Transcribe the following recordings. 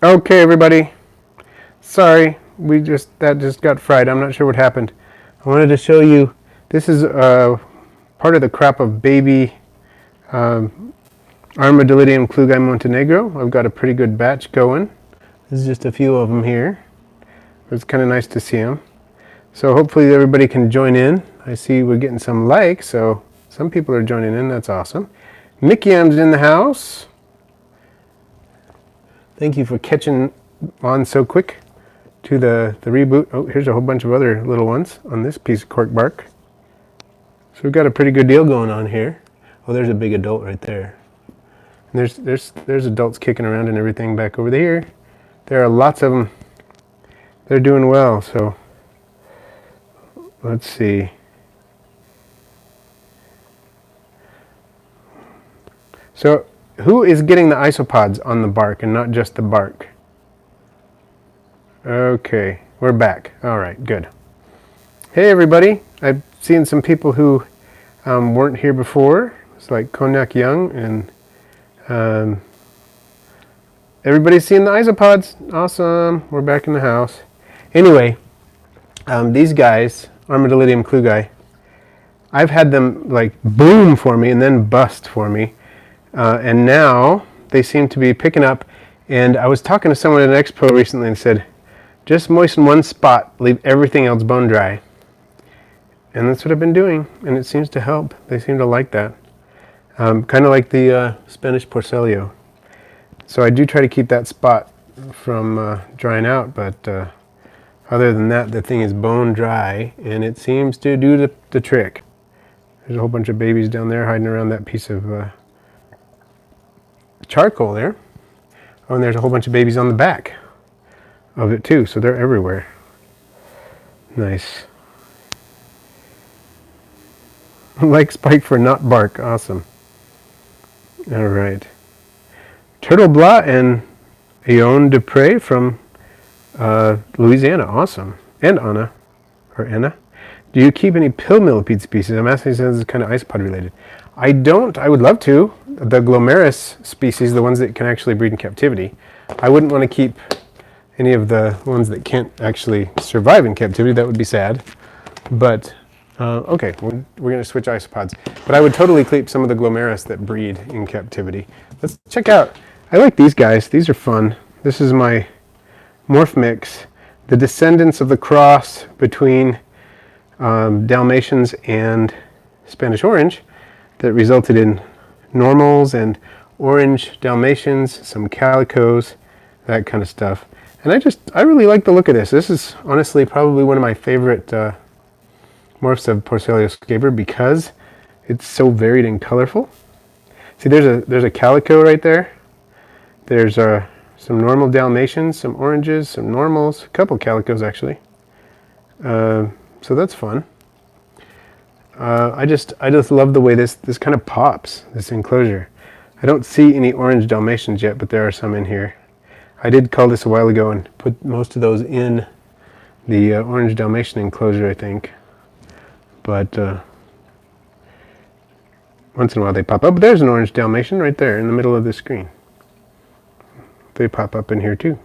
Okay, everybody. Sorry, that just got fried. I'm not sure what happened. I wanted to show you. This is part of the crop of baby Armadillidium klugi Montenegro. I've got a pretty good batch going. This is just a few of them here. It's kind of nice to see them. So hopefully everybody can join in. I see we're getting some likes, so some people are joining in. That's awesome. Mickey M's in the house. Thank you for catching on so quick to the reboot. Oh, here's a whole bunch of other little ones on this piece of cork bark. So we've got a pretty good deal going on here. Oh, there's a big adult right there. And there's adults kicking around and everything back over there. There are lots of them. They're doing well, so let's see. So who is getting the isopods on the bark and not just the bark? Okay, we're back. All right, good. Hey everybody, I've seen some people who weren't here before. It's like Cognac Young, and everybody's seeing the isopods. Awesome, we're back in the house. Anyway, these guys, Armadillidium klugi, I've had them like boom for me and then bust for me. And now they seem to be picking up. And I was talking to someone at an expo recently and said, just moisten one spot, leave everything else bone dry. And that's what I've been doing, and it seems to help. They seem to like that. Kind of like the Spanish Porcelio. So I do try to keep that spot from drying out, but other than that, the thing is bone dry, and it seems to do the trick. There's a whole bunch of babies down there hiding around that piece of charcoal there. Oh, and there's a whole bunch of babies on the back of it too, so they're everywhere. Nice. Like spike for not bark, awesome. All right. Turtle Blah and Eon Dupre from Louisiana, awesome. And Anna, or Anna. Do you keep any pill millipede species? I'm asking since it's kind of isopod related. I don't. I would love to. The glomerus species, the ones that can actually breed in captivity. I wouldn't want to keep any of the ones that can't actually survive in captivity. That would be sad. But, okay, we're going to switch isopods. But I would totally keep some of the glomerus that breed in captivity. Let's check out. I like these guys. These are fun. This is my morph mix. The descendants of the cross between Dalmatians and Spanish Orange that resulted in normals and orange Dalmatians, some calicos, that kind of stuff. And I really like the look of this. This is honestly probably one of my favorite morphs of Porcelio scaber because it's so varied and colorful. See, there's a calico right there. There's some normal Dalmatians, some oranges, some normals, a couple calicos actually. So that's fun. I just love the way this kind of pops, this enclosure. I don't see any orange Dalmatians yet, but there are some in here. I did cull this a while ago and put most of those in the orange Dalmatian enclosure, I think. But once in a while they pop up. But there's an orange Dalmatian right there in the middle of the screen. They pop up in here too,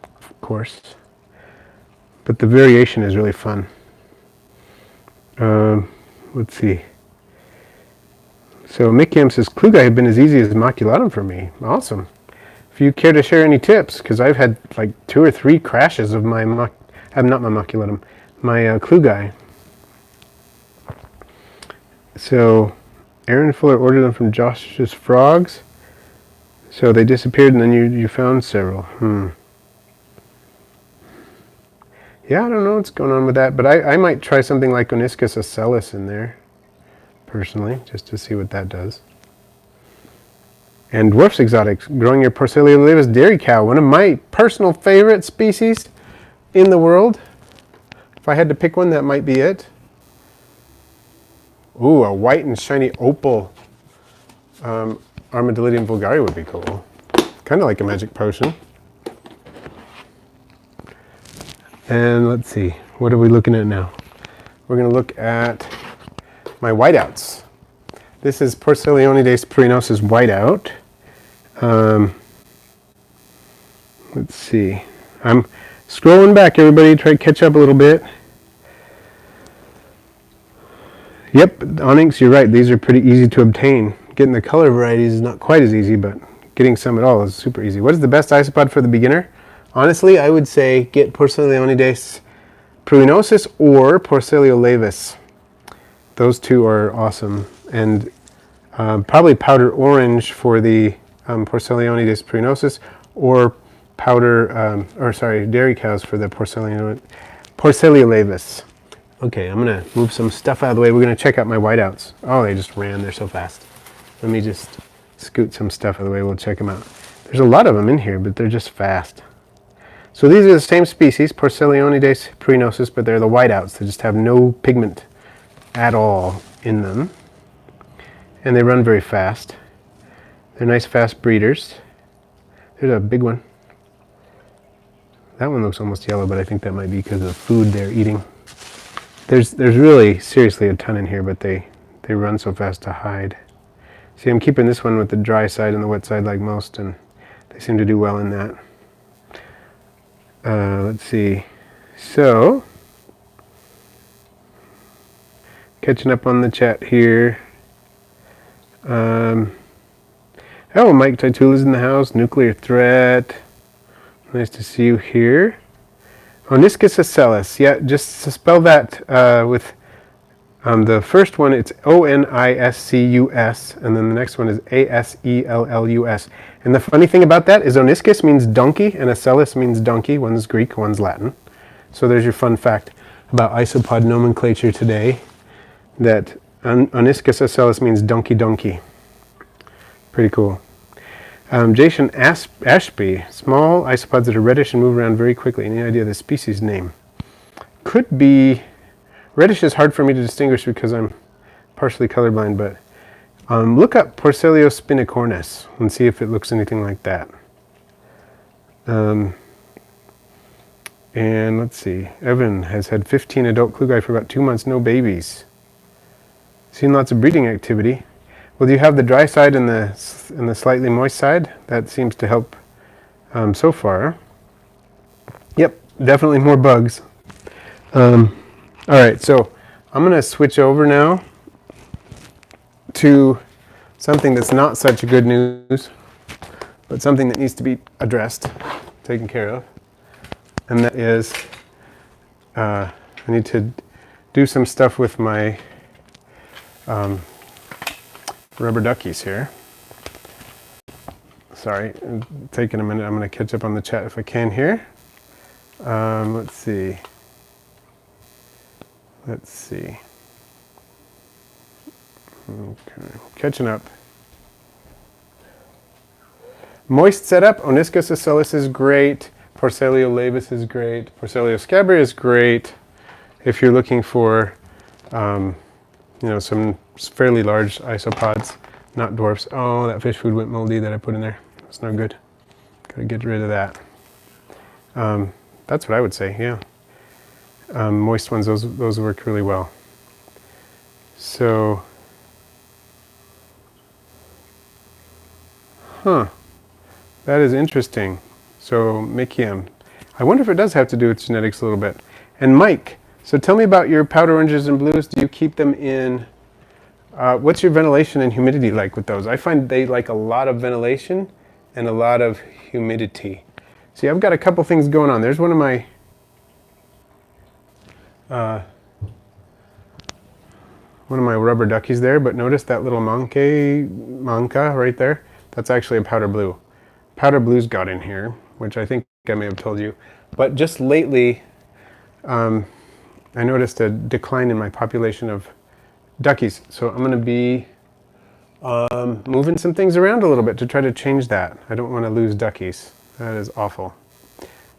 of course. But the variation is really fun. Let's see. So Mick Yam says, Klugi have been as easy as maculatum for me. Awesome. If you care to share any tips, because I've had like 2 or 3 crashes of my, not my maculatum, my Klugi. So Aaron Fuller ordered them from Josh's Frogs. So they disappeared and then you found several. Yeah, I don't know what's going on with that, but I might try something like Oniscus ocellus in there, personally, just to see what that does. And Dwarfs Exotics, growing your Porcelio laevis dairy cow, one of my personal favorite species in the world. If I had to pick one, that might be it. Ooh, a white and shiny opal Armadillidium vulgare would be cool. Kind of like a magic potion. And let's see, what are we looking at now? We're going to look at my whiteouts. This is Porcelionides pruinosis whiteout. Let's see. I'm scrolling back, everybody. Try to catch up a little bit. Yep, onyx, you're right. These are pretty easy to obtain. Getting the color varieties is not quite as easy, but getting some at all is super easy. What is the best isopod for the beginner? Honestly, I would say get Porcelaonides pruinosus or Porcelaolaevis. Those two are awesome. And probably powder orange for the Porcelaonides pruinosus, or dairy cows for the Porcelaolaevis. Okay, I'm going to move some stuff out of the way. We're going to check out my whiteouts. Oh, they just ran. They're so fast. Let me just scoot some stuff out of the way. We'll check them out. There's a lot of them in here, but they're just fast. So these are the same species, Porcelaonides pruinosus, but they're the whiteouts. They just have no pigment at all in them. And they run very fast. They're nice, fast breeders. There's a big one. That one looks almost yellow, but I think that might be because of the food they're eating. There's really, seriously, a ton in here, but they run so fast to hide. See, I'm keeping this one with the dry side and the wet side like most, and they seem to do well in that. Let's see. So, catching up on the chat here. Oh, Mike Titula's in the house. Nuclear threat. Nice to see you here. Oniscus ocellus. Yeah, just spell that with the first one. It's Oniscus, and then the next one is Asellus. And the funny thing about that is Oniscus means donkey, and ocellus means donkey. One's Greek, one's Latin. So there's your fun fact about isopod nomenclature today. That Oniscus ocellus means donkey. Pretty cool. Jason Ashby, small isopods that are reddish and move around very quickly. Any idea of the species name? Could be, reddish is hard for me to distinguish because I'm partially colorblind, but look up Porceliospinicornis and see if it looks anything like that. And let's see, Evan has had 15 adult clugei for about 2 months, no babies. Seen lots of breeding activity. Well, do you have the dry side and the slightly moist side? That seems to help so far. Yep, definitely more bugs. All right, so I'm going to switch over now to something that's not such good news, but something that needs to be addressed, taken care of. And that is, I need to do some stuff with my rubber duckies here. Sorry, taking a minute. I'm going to catch up on the chat if I can here. Let's see. Okay, catching up. Moist setup. Oniscus ocellus is great. Porcelaolaevis is great. Porcelioscabria is great. If you're looking for, some fairly large isopods, not dwarfs. Oh, that fish food went moldy that I put in there. That's no good. Gotta get rid of that. That's what I would say, yeah. Moist ones, those work really well. So, that is interesting. So, Mikiam. I wonder if it does have to do with genetics a little bit. And Mike, so tell me about your powder oranges and blues. Do you keep them in, what's your ventilation and humidity like with those? I find they like a lot of ventilation and a lot of humidity. See, I've got a couple things going on. There's one of my rubber duckies there, but notice that little manca right there? That's actually a powder blue. Powder blues got in here, which I think I may have told you. But just lately, I noticed a decline in my population of duckies. So I'm going to be moving some things around a little bit to try to change that. I don't want to lose duckies. That is awful.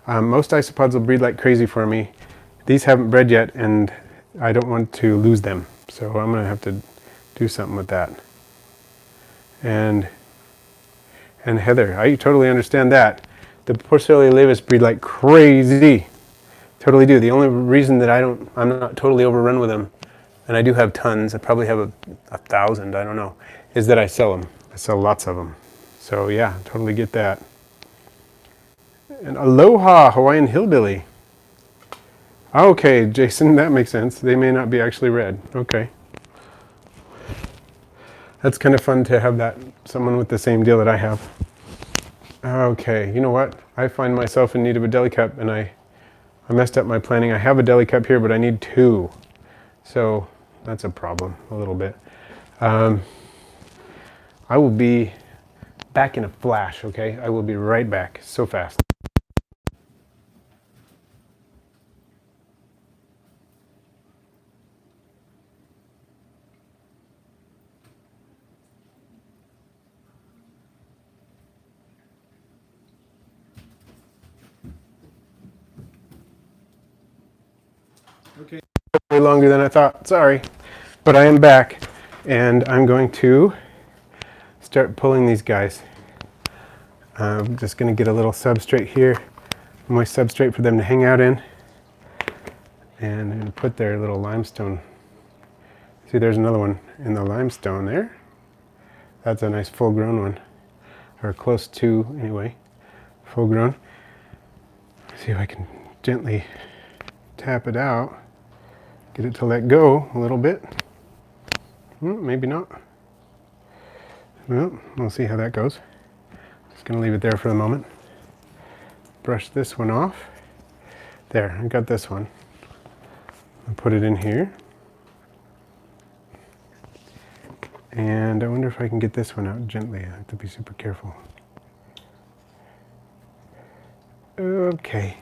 Most isopods will breed like crazy for me. These haven't bred yet, and I don't want to lose them. So I'm going to have to do something with that. And Heather, I totally understand that. The Porcelaolaevis breed like crazy. Totally do. The only reason that I'm not totally overrun with them, and I do have tons, I probably have 1,000, I don't know, is that I sell them. I sell lots of them. So yeah, totally get that. And Aloha, Hawaiian Hillbilly. Okay, Jason, that makes sense. They may not be actually red. Okay. That's kind of fun to have that, someone with the same deal that I have. Okay, you know what? I find myself in need of a deli cup, and I messed up my planning. I have a deli cup here, but I need 2. So that's a problem, a little bit. I will be back in a flash, okay? I will be right back, so fast. Okay, way longer than I thought, sorry. But I am back, and I'm going to start pulling these guys. I'm just going to get a little substrate here, moist substrate for them to hang out in, and I'm going to put their little limestone. See, there's another one in the limestone there. That's a nice full-grown one, or close to, anyway, full-grown. See if I can gently tap it out, get it to let go a little bit. Maybe not. Well, we'll see how that goes. Just going to leave it there for the moment. Brush this one off. There, I got this one. I'll put it in here. And I wonder if I can get this one out gently. I have to be super careful. Okay.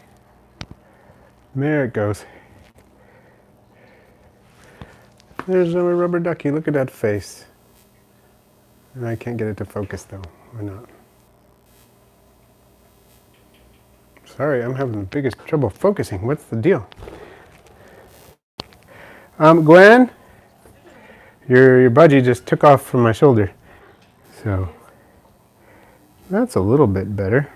There it goes. There's a rubber ducky. Look at that face. And I can't get it to focus though. Why not? Sorry, I'm having the biggest trouble focusing. What's the deal? Gwen, your budgie just took off from my shoulder. So that's a little bit better.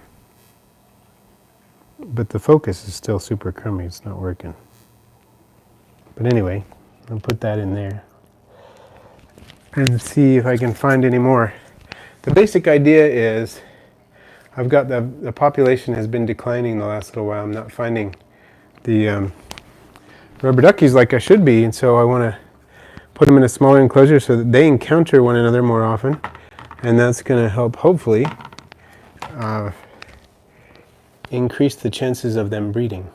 But the focus is still super crummy. It's not working. But anyway, I'll put that in there and see if I can find any more. The basic idea is I've got the population has been declining the last little while. I'm not finding the rubber duckies like I should be, and so I want to put them in a smaller enclosure so that they encounter one another more often, and that's going to help hopefully increase the chances of them breeding.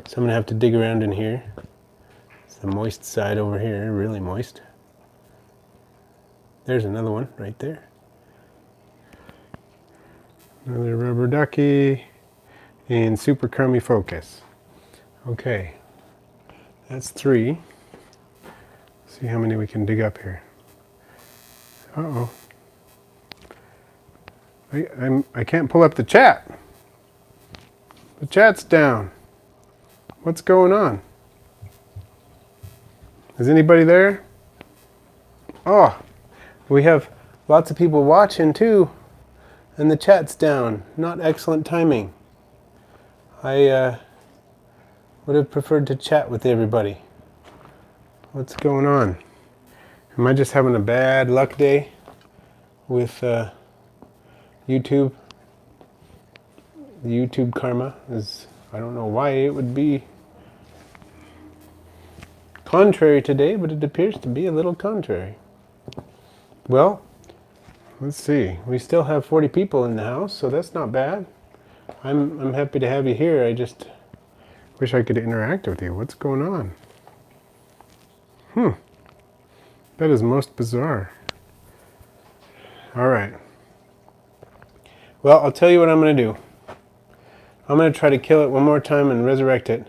So I'm going to have to dig around in here. It's the moist side over here, really moist. There's another one right there. Another rubber ducky in super crummy focus. Okay, that's 3. See how many we can dig up here. Uh-oh. I can't pull up the chat. The chat's down. What's going on? Is anybody there? Oh, we have lots of people watching too, and the chat's down. Not excellent timing. I would have preferred to chat with everybody. What's going on? Am I just having a bad luck day with YouTube? The YouTube karma is, I don't know why it would be contrary today, but it appears to be a little contrary. Well, let's see. We still have 40 people in the house, so that's not bad. I'm happy to have you here. I just wish I could interact with you. What's going on? That is most bizarre. All right. Well, I'll tell you what I'm going to do. I'm going to try to kill it one more time and resurrect it.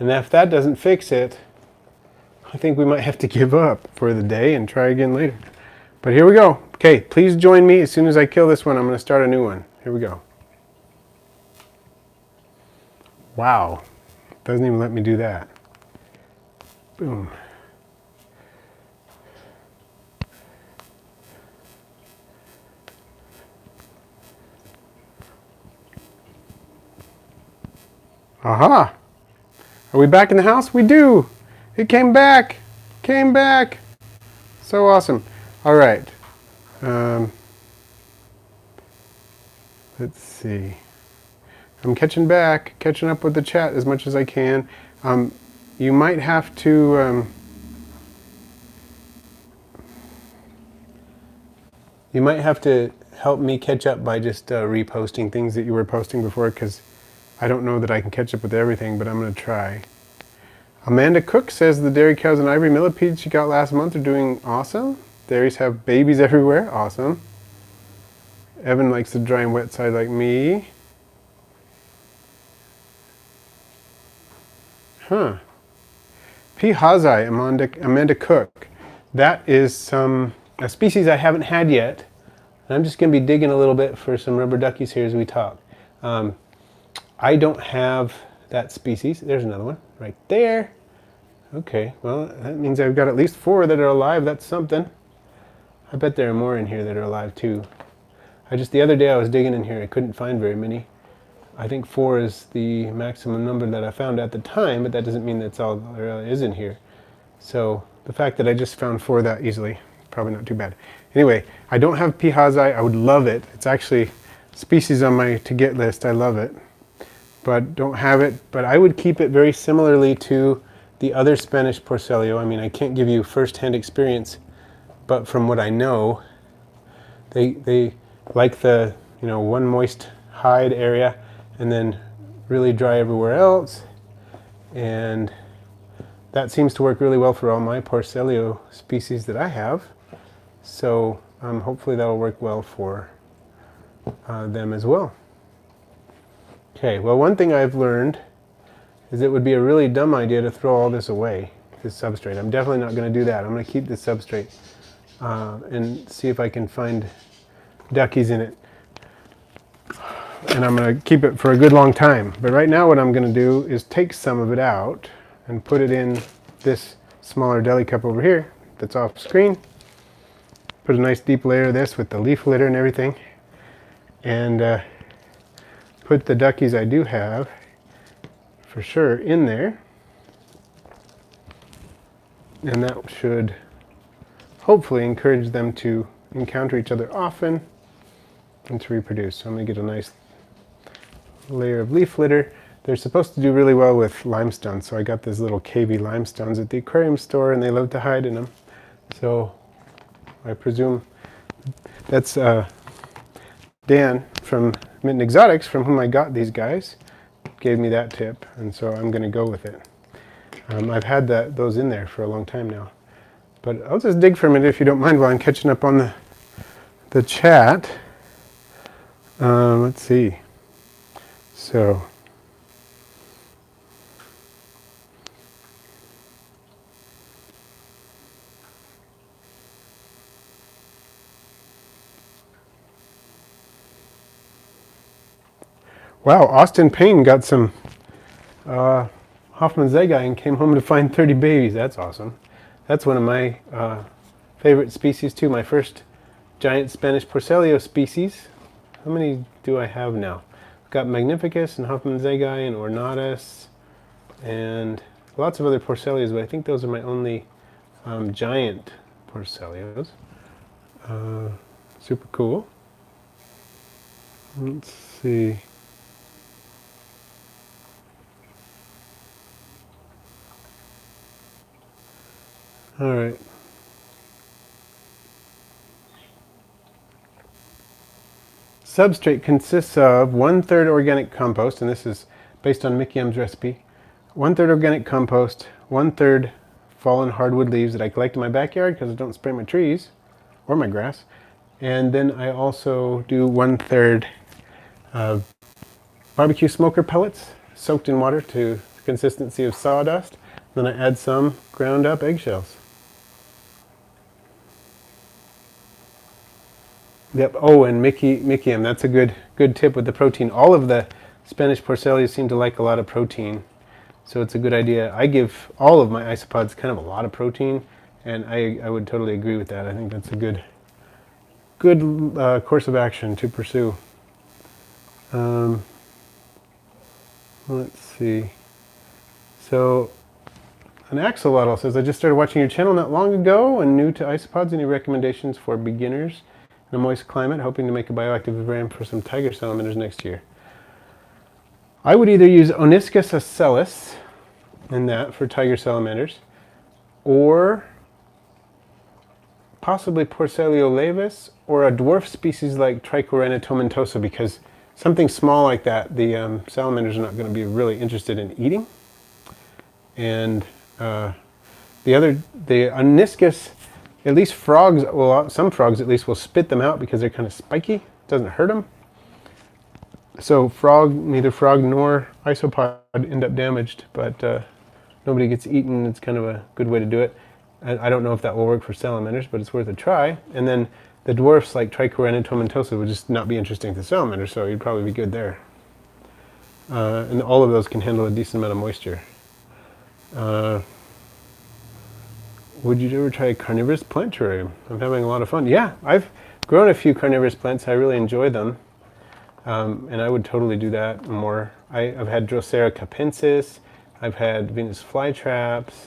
And if that doesn't fix it, I think we might have to give up for the day and try again later. But here we go. Okay, please join me. As soon as I kill this one, I'm going to start a new one. Here we go. Wow. Doesn't even let me do that. Boom. Aha! Are we back in the house? We do! It came back! Came back! So awesome. All right. Let's see. I'm catching up with the chat as much as I can. You might have to help me catch up by just reposting things that you were posting before, because I don't know that I can catch up with everything, but I'm going to try. Amanda Cook says the dairy cows and ivory millipedes she got last month are doing awesome. Dairies have babies everywhere. Awesome. Evan likes the dry and wet side like me. Huh. P. Hazai, Amanda Cook. That is a species I haven't had yet. And I'm just going to be digging a little bit for some rubber duckies here as we talk. I don't have that species. There's another one right there. Okay, well, that means I've got at least 4 that are alive. That's something. I bet there are more in here that are alive too. The other day I was digging in here, I couldn't find very many. I think 4 is the maximum number that I found at the time, but that doesn't mean that's all there is in here. So the fact that I just found 4 that easily, probably not too bad. Anyway, I don't have P. hazai. I would love it. It's actually a species on my to-get list. I love it, but don't have it. But I would keep it very similarly to the other Spanish Porcelio. I mean, I can't give you first-hand experience, but from what I know, they like the one moist hide area and then really dry everywhere else, and that seems to work really well for all my Porcelio species that I have. So hopefully that'll work well for them as well. Okay, well, one thing I've learned is it would be a really dumb idea to throw all this away, this substrate. I'm definitely not going to do that. I'm going to keep this substrate and see if I can find duckies in it. And I'm going to keep it for a good long time. But right now what I'm going to do is take some of it out and put it in this smaller deli cup over here that's off screen. Put a nice deep layer of this with the leaf litter and everything. And put the duckies I do have for sure in there. And that should hopefully encourage them to encounter each other often and to reproduce. So I'm going to get a nice layer of leaf litter. They're supposed to do really well with limestone, so I got these little cavey limestones at the aquarium store, and they love to hide in them. So I presume that's Dan from Mitten Exotics, from whom I got these guys, gave me that tip, and so I'm going to go with it. I've had those in there for a long time now. But I'll just dig for a minute if you don't mind while I'm catching up on the chat. Let's see. So wow, Austin Payne got some Hoffman Zegai and came home to find 30 babies. That's awesome. That's one of my favorite species too. My first giant Spanish Porcelio species. How many do I have now? I've got Magnificus and Hoffman Zegai and Ornatus and lots of other Porcelios, but I think those are my only giant Porcelios. Super cool. Let's see. All right. Substrate consists of 1/3 organic compost, and this is based on Mickey M's recipe. 1/3 organic compost, 1/3 fallen hardwood leaves that I collect in my backyard because I don't spray my trees or my grass. And then I also do 1/3 barbecue smoker pellets soaked in water to the consistency of sawdust. Then I add some ground up eggshells. Yep. Oh, and Mickey M. That's a good tip with the protein. All of the Spanish Porcelias seem to like a lot of protein, so it's a good idea. I give all of my isopods kind of a lot of protein, and I would totally agree with that. I think that's a good course of action to pursue. Let's see. So, an axolotl says, I just started watching your channel not long ago and new to isopods. Any recommendations for beginners in a moist climate, hoping to make a bioactive vivarium for some tiger salamanders next year? I would either use Oniscus ocellus in that for tiger salamanders, or possibly Porcellio laevis, or a dwarf species like Trichorena tomentosa, because something small like that, the salamanders are not going to be really interested in eating. And the Oniscus, at least frogs, well, some frogs at least will spit them out because they're kind of spiky. It doesn't hurt them. So neither frog nor isopod end up damaged, but nobody gets eaten. It's kind of a good way to do it. I don't know if that will work for salamanders, but it's worth a try. And then the dwarfs like Trichorena tomentosa would just not be interesting to salamanders, so you'd probably be good there. And all of those can handle a decent amount of moisture. Would you ever try a carnivorous plant terrarium? I'm having a lot of fun. Yeah, I've grown a few carnivorous plants. I really enjoy them. And I would totally do that more. I've had Drosera capensis. I've had Venus flytraps.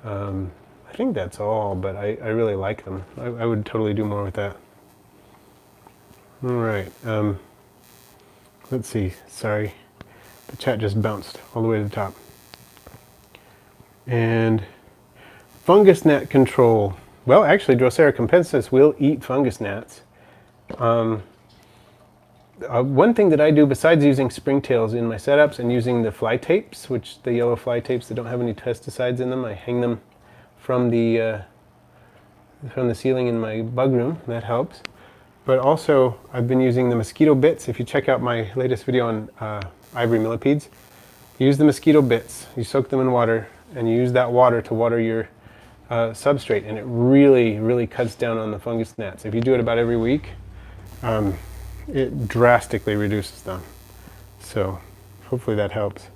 I think that's all, but I really like them. I would totally do more with that. All right. Let's see. Sorry. The chat just bounced all the way to the top. And fungus gnat control. Well, actually, Drosera capensis will eat fungus gnats. One thing that I do besides using springtails in my setups and using the fly tapes, which the yellow fly tapes that don't have any pesticides in them, I hang them from the ceiling in my bug room. That helps. But also, I've been using the mosquito bits. If you check out my latest video on ivory millipedes, use the mosquito bits. You soak them in water, and you use that water to water your substrate, and it really, really cuts down on the fungus gnats. If you do it about every week, it drastically reduces them. So hopefully that helps.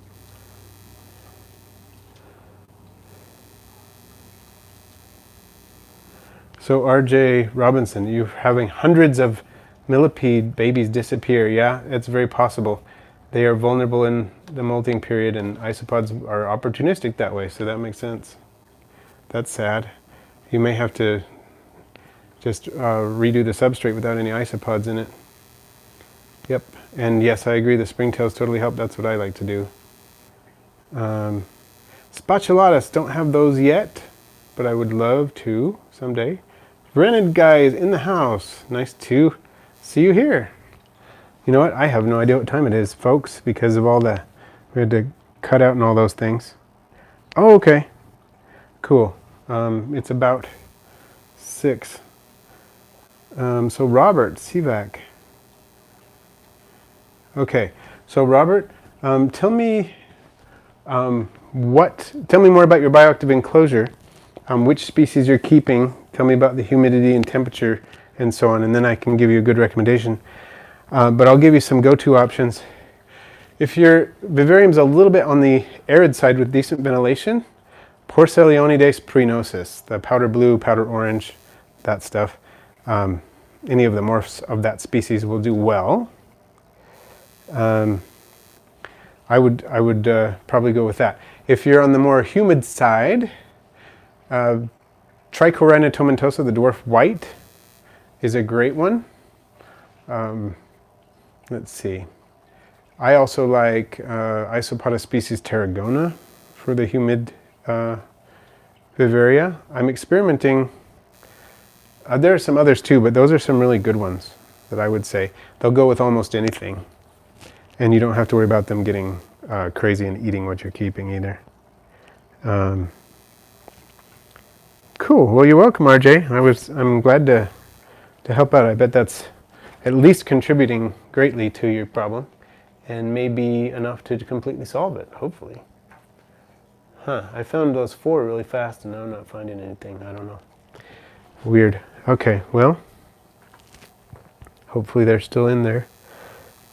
So RJ Robinson, you're having hundreds of millipede babies disappear. Yeah, it's very possible. They are vulnerable in the molting period, and isopods are opportunistic that way, so that makes sense. That's sad. You may have to just redo the substrate without any isopods in it. Yep, and yes, I agree, the springtails totally help. That's what I like to do. Spatulatus, don't have those yet, but I would love to someday. Rented guy is in the house. Nice to see you here. You know what? I have no idea what time it is, folks, because of all the, we had to cut out and all those things. Oh, okay. Cool. It's about 6. So Robert, CVAC. Okay, so Robert, tell me more about your bioactive enclosure, which species you're keeping, tell me about the humidity and temperature and so on, and then I can give you a good recommendation. But I'll give you some go-to options. If your vivarium's a little bit on the arid side with decent ventilation, Porcellionides prenosis, the powder blue, powder orange, that stuff, any of the morphs of that species will do well. I would probably go with that. If you're on the more humid side, Trichorena tomentosa, the dwarf white, is a great one. Let's see. I also like Isopoda species tarragona for the humid vivaria. I'm experimenting. There are some others too, but those are some really good ones that I would say. They'll go with almost anything. And you don't have to worry about them getting crazy and eating what you're keeping either. Cool. Well, you're welcome, RJ. I'm glad to help out. I bet that's at least contributing greatly to your problem, and maybe enough to completely solve it. Hopefully. Huh? I found those 4 really fast, and now I'm not finding anything. I don't know. Weird. Okay. Well, hopefully they're still in there.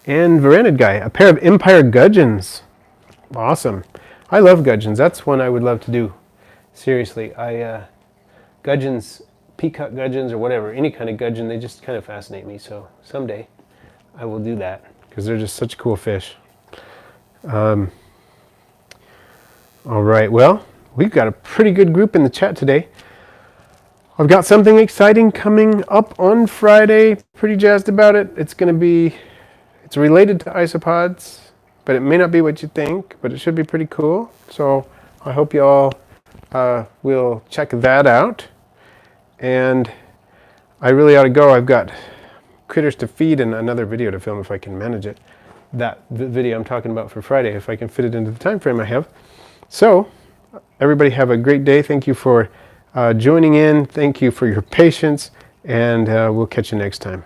And Veranid guy, a pair of Empire gudgeons. Awesome. I love gudgeons. That's one I would love to do. Seriously, gudgeons, peacock gudgeons or whatever, any kind of gudgeon, they just kind of fascinate me. So someday I will do that because they're just such cool fish. All right, well, we've got a pretty good group in the chat today. I've got something exciting coming up on Friday. Pretty jazzed about it. It's related to isopods, but it may not be what you think, but it should be pretty cool. So I hope you all will check that out. And I really ought to go. I've got critters to feed and another video to film if I can manage it. That video I'm talking about for Friday, if I can fit it into the time frame I have. So everybody have a great day. Thank you for joining in. Thank you for your patience, and we'll catch you next time.